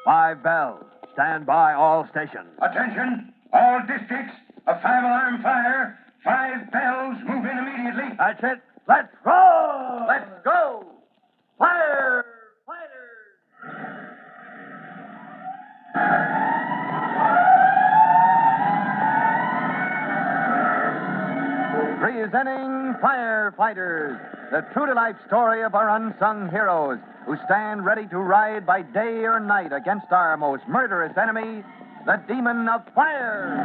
Five bells. Stand by all stations. Attention, all districts. A 5-alarm fire. 5 bells. Move in immediately. That's it. Let's roll! Let's go! Fire! Fighters! Presenting Firefighters, the true-to-life story of our unsung heroes who stand ready to ride by day or night against our most murderous enemy, the demon of fire.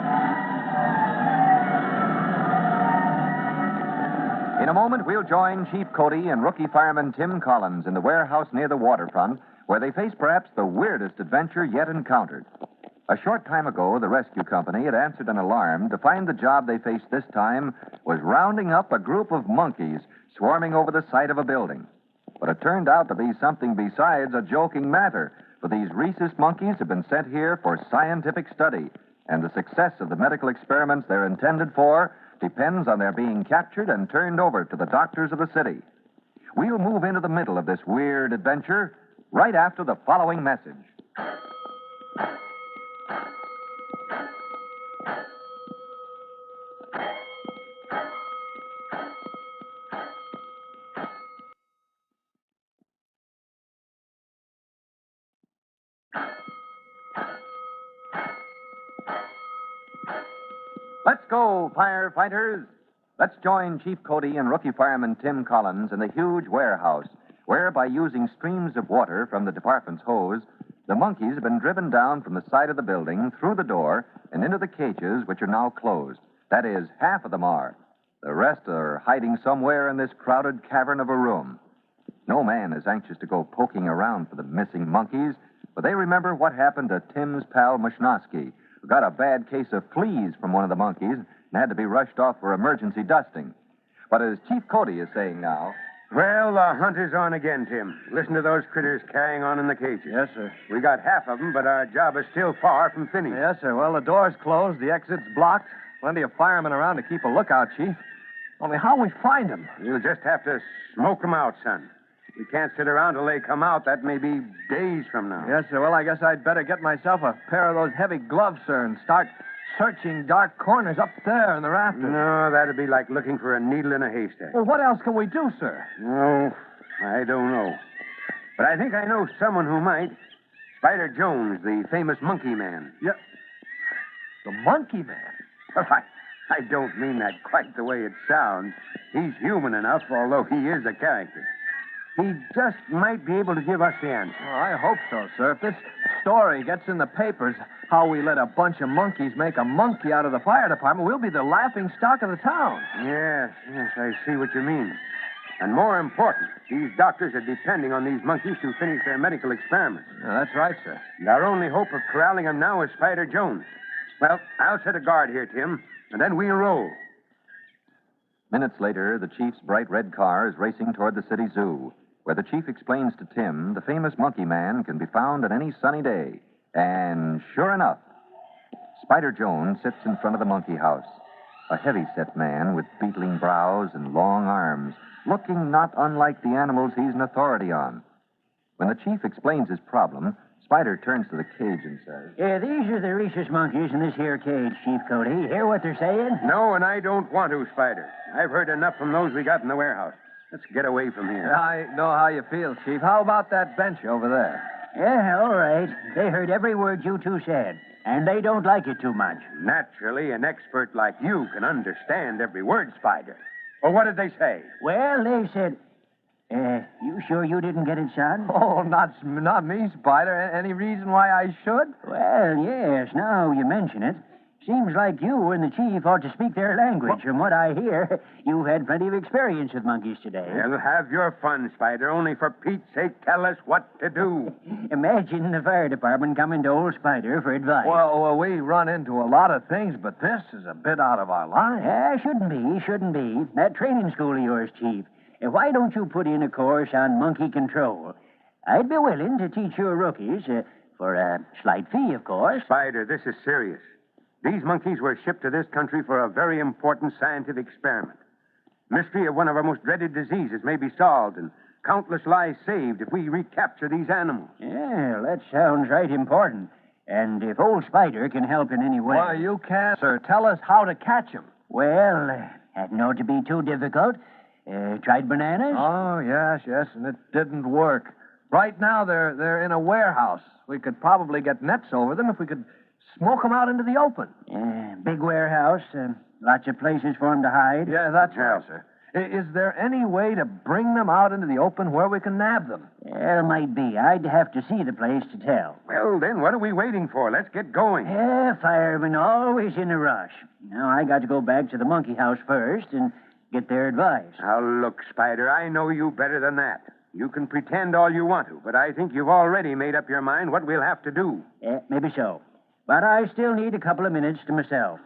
In a moment, we'll join Chief Cody and rookie fireman Tim Collins in the warehouse near the waterfront, where they face perhaps the weirdest adventure yet encountered. A short time ago, the rescue company had answered an alarm to find the job they faced this time was rounding up a group of monkeys swarming over the site of a building. But it turned out to be something besides a joking matter, for these rhesus monkeys have been sent here for scientific study, and the success of the medical experiments they're intended for depends on their being captured and turned over to the doctors of the city. We'll move into the middle of this weird adventure right after the following message. Let's go, firefighters. Let's join Chief Cody and rookie fireman Tim Collins in the huge warehouse, where, by using streams of water from the department's hose, the monkeys have been driven down from the side of the building, through the door, and into the cages, which are now closed. That is, half of them are. The rest are hiding somewhere in this crowded cavern of a room. No man is anxious to go poking around for the missing monkeys, but they remember what happened to Tim's pal Mushnosky, who got a bad case of fleas from one of the monkeys and had to be rushed off for emergency dusting. But as Chief Cody is saying now... Well, the hunt is on again, Tim. Listen to those critters carrying on in the cages. Yes, sir. We got half of them, but our job is still far from finished. Yes, sir. Well, the door's closed, the exit's blocked. Plenty of firemen around to keep a lookout, Chief. Only how we find them? You'll just have to smoke them out, son. We can't sit around till they come out. That may be days from now. Yes, sir. Well, I guess I'd better get myself a pair of those heavy gloves, sir, and start searching dark corners up there in the rafters. No, that'd be like looking for a needle in a haystack. Well, what else can we do, sir? No, I don't know. But I think I know someone who might. Spider Jones, the famous monkey man. Yeah. The monkey man? Well, I don't mean that quite the way it sounds. He's human enough, although he is a character. He just might be able to give us the answer. Well, I hope so, sir. If this story gets in the papers, how we let a bunch of monkeys make a monkey out of the fire department, we'll be the laughing stock of the town. Yes, I see what you mean. And more important, these doctors are depending on these monkeys to finish their medical experiments. Yeah, that's right, sir. And our only hope of corralling them now is Spider Jones. Well, I'll set a guard here, Tim, and then we'll roll. Minutes later, the chief's bright red car is racing toward the city zoo, where the chief explains to Tim the famous monkey man can be found on any sunny day. And sure enough, Spider Jones sits in front of the monkey house, a heavy-set man with beetling brows and long arms, looking not unlike the animals he's an authority on. When the chief explains his problem, Spider turns to the cage and says... Yeah, these are the rhesus monkeys in this here cage, Chief Cody. Hear what they're saying? No, and I don't want to, Spider. I've heard enough from those we got in the warehouse. Let's get away from here. I know how you feel, Chief. How about that bench over there? Yeah, all right. They heard every word you two said, and they don't like it too much. Naturally, an expert like you can understand every word, Spider. Well, what did they say? Well, they said... you sure you didn't get it, son? Oh, not me, Spider. Any reason why I should? Well, yes, now you mention it. Seems like you and the chief ought to speak their language. From what I hear, you've had plenty of experience with monkeys today. Well, have your fun, Spider. Only for Pete's sake, tell us what to do. Imagine the fire department coming to old Spider for advice. Well, we run into a lot of things, but this is a bit out of our line. Shouldn't be. That training school of yours, Chief. Why don't you put in a course on monkey control? I'd be willing to teach your rookies, for a slight fee, of course. Spider, this is serious. These monkeys were shipped to this country for a very important scientific experiment. Mystery of one of our most dreaded diseases may be solved, and countless lives saved if we recapture these animals. Yeah, that sounds right important. And if old Spider can help in any way... Well, you can, sir. Tell us how to catch them. Well, hadn't ought to be too difficult. Tried bananas? Oh, yes, and it didn't work. Right now, they're in a warehouse. We could probably get nets over them if we could smoke them out into the open. Big warehouse, lots of places for them to hide. Yeah, that's right, sir. Is there any way to bring them out into the open where we can nab them? There might be. I'd have to see the place to tell. Well, then, what are we waiting for? Let's get going. Firemen always in a rush. Now, I got to go back to the monkey house first and get their advice. Now, look, Spider, I know you better than that. You can pretend all you want to, but I think you've already made up your mind what we'll have to do. Maybe so. But I still need a couple of minutes to myself.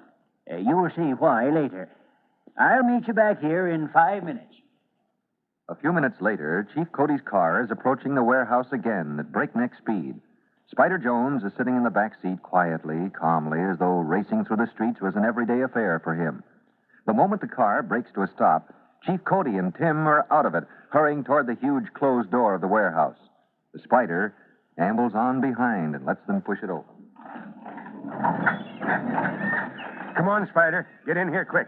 You will see why later. I'll meet you back here in 5 minutes. A few minutes later, Chief Cody's car is approaching the warehouse again at breakneck speed. Spider Jones is sitting in the back seat quietly, calmly, as though racing through the streets was an everyday affair for him. The moment the car brakes to a stop, Chief Cody and Tim are out of it, hurrying toward the huge closed door of the warehouse. The Spider ambles on behind and lets them push it open. Come on, Spider. Get in here quick.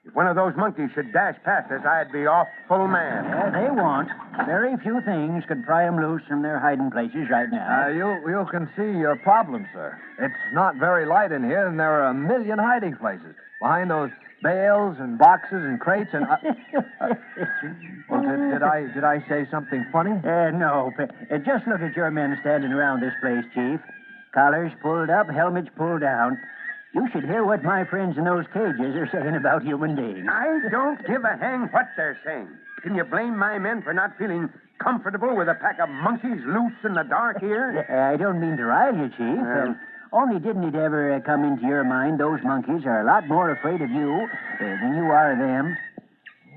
If one of those monkeys should dash past us, I'd be awful mad. They won't. Very few things could pry them loose from their hiding places right now. You can see your problem, sir. It's not very light in here, and there are a million hiding places. Behind those bales and boxes and crates and... Well, did I say something funny? No. Just look at your men standing around this place, Chief. Collars pulled up, helmets pulled down. You should hear what my friends in those cages are saying about human beings. I don't give a hang what they're saying. Can you blame my men for not feeling comfortable with a pack of monkeys loose in the dark here? I don't mean to rile you, Chief. Only didn't it ever come into your mind those monkeys are a lot more afraid of you than you are of them?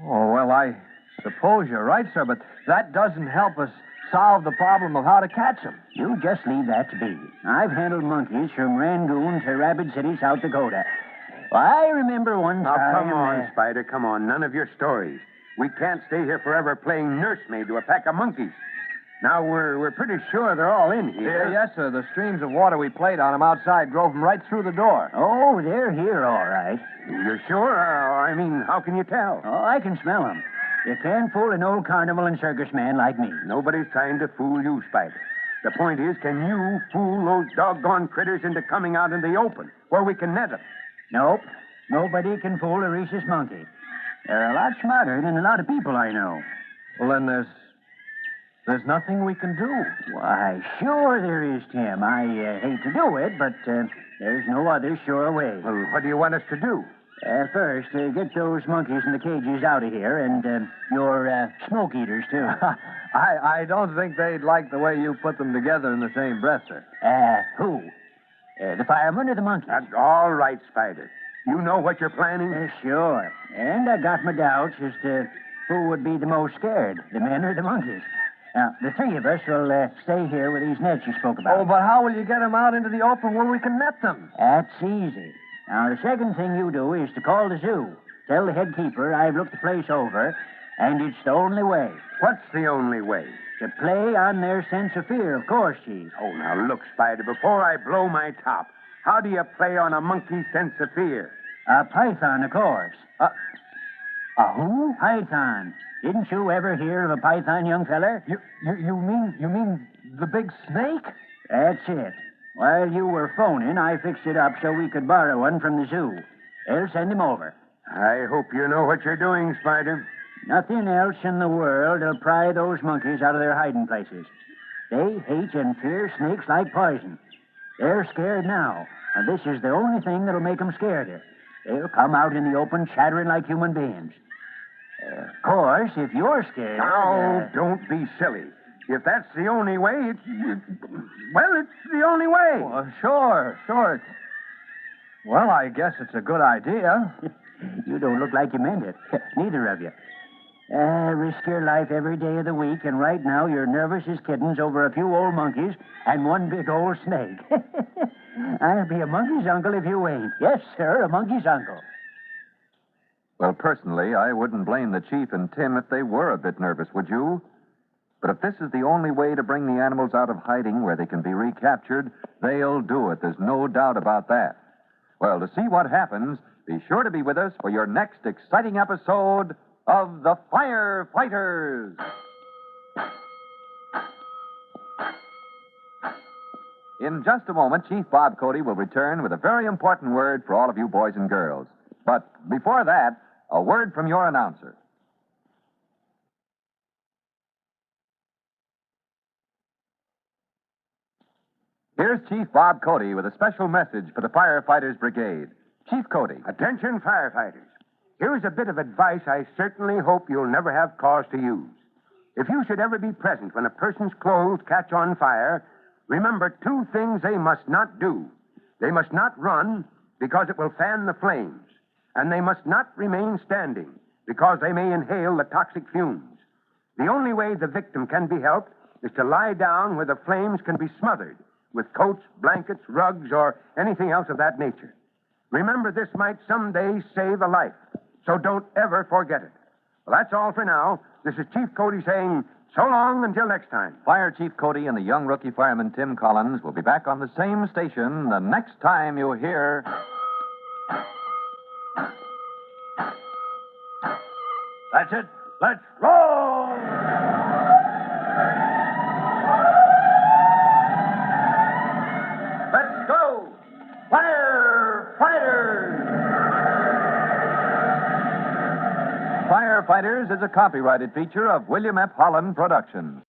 Oh, well, I suppose you're right, sir, but that doesn't help us solve the problem of how to catch them. You just leave that to me. I've handled monkeys from Rangoon to Rapid City, South Dakota. Well, I remember one time... Now, come on, Spider, come on. None of your stories. We can't stay here forever playing nursemaid to a pack of monkeys. Now, we're pretty sure they're all in here. Yes, sir. The streams of water we played on them outside drove them right through the door. Oh, they're here, all right. You're sure? I mean, how can you tell? Oh, I can smell them. You can't fool an old carnival and circus man like me. Nobody's trying to fool you, Spider. The point is, can you fool those doggone critters into coming out in the open, where we can net them? Nope. Nobody can fool a rhesus monkey. They're a lot smarter than a lot of people I know. Well, then there's nothing we can do. Why, sure there is, Tim. I hate to do it, but there's no other sure way. Well, what do you want us to do? First, get those monkeys in the cages out of here, and your smoke eaters, too. I don't think they'd like the way you put them together in the same breath, sir. Who? The fireman or the monkeys? That's all right, Spider. You know what you're planning? Sure. And I got my doubts as to who would be the most scared, the men or the monkeys. Now, the three of us will stay here with these nets you spoke about. Oh, but how will you get them out into the open where we can net them? That's easy. Now, the second thing you do is to call the zoo. Tell the head keeper I've looked the place over, and it's the only way. What's the only way? To play on their sense of fear, of course, Chief. Oh, now, look, Spider, before I blow my top, how do you play on a monkey's sense of fear? A python, of course. A who? Python. Didn't you ever hear of a python, young feller? You mean the big snake? That's it. While you were phoning, I fixed it up so we could borrow one from the zoo. They'll send him over. I hope you know what you're doing, Spider. Nothing else in the world will pry those monkeys out of their hiding places. They hate and fear snakes like poison. They're scared now, and this is the only thing that'll make them scareder. They'll come out in the open chattering like human beings. Of course, if you're scared... Oh, don't be silly. If that's the only way, it's the only way. Well, sure. Well, I guess it's a good idea. You don't look like you meant it. Neither of you. Risk your life every day of the week, and right now you're nervous as kittens over a few old monkeys and one big old snake. I'll be a monkey's uncle if you ain't. Yes, sir, a monkey's uncle. Well, personally, I wouldn't blame the Chief and Tim if they were a bit nervous, would you? But if this is the only way to bring the animals out of hiding where they can be recaptured, they'll do it. There's no doubt about that. Well, to see what happens, be sure to be with us for your next exciting episode of The Firefighters. In just a moment, Chief Bob Cody will return with a very important word for all of you boys and girls. But before that, a word from your announcer. Here's Chief Bob Cody with a special message for the Firefighters Brigade. Chief Cody. Attention, firefighters. Here's a bit of advice I certainly hope you'll never have cause to use. If you should ever be present when a person's clothes catch on fire, remember two things they must not do. They must not run because it will fan the flames, and they must not remain standing because they may inhale the toxic fumes. The only way the victim can be helped is to lie down where the flames can be smothered with coats, blankets, rugs, or anything else of that nature. Remember, this might someday save a life, so don't ever forget it. Well, that's all for now. This is Chief Cody saying so long until next time. Fire Chief Cody and the young rookie fireman Tim Collins will be back on the same station the next time you hear... That's it. Let's roll! Let's go! Firefighters! Firefighters is a copyrighted feature of William F. Holland Productions.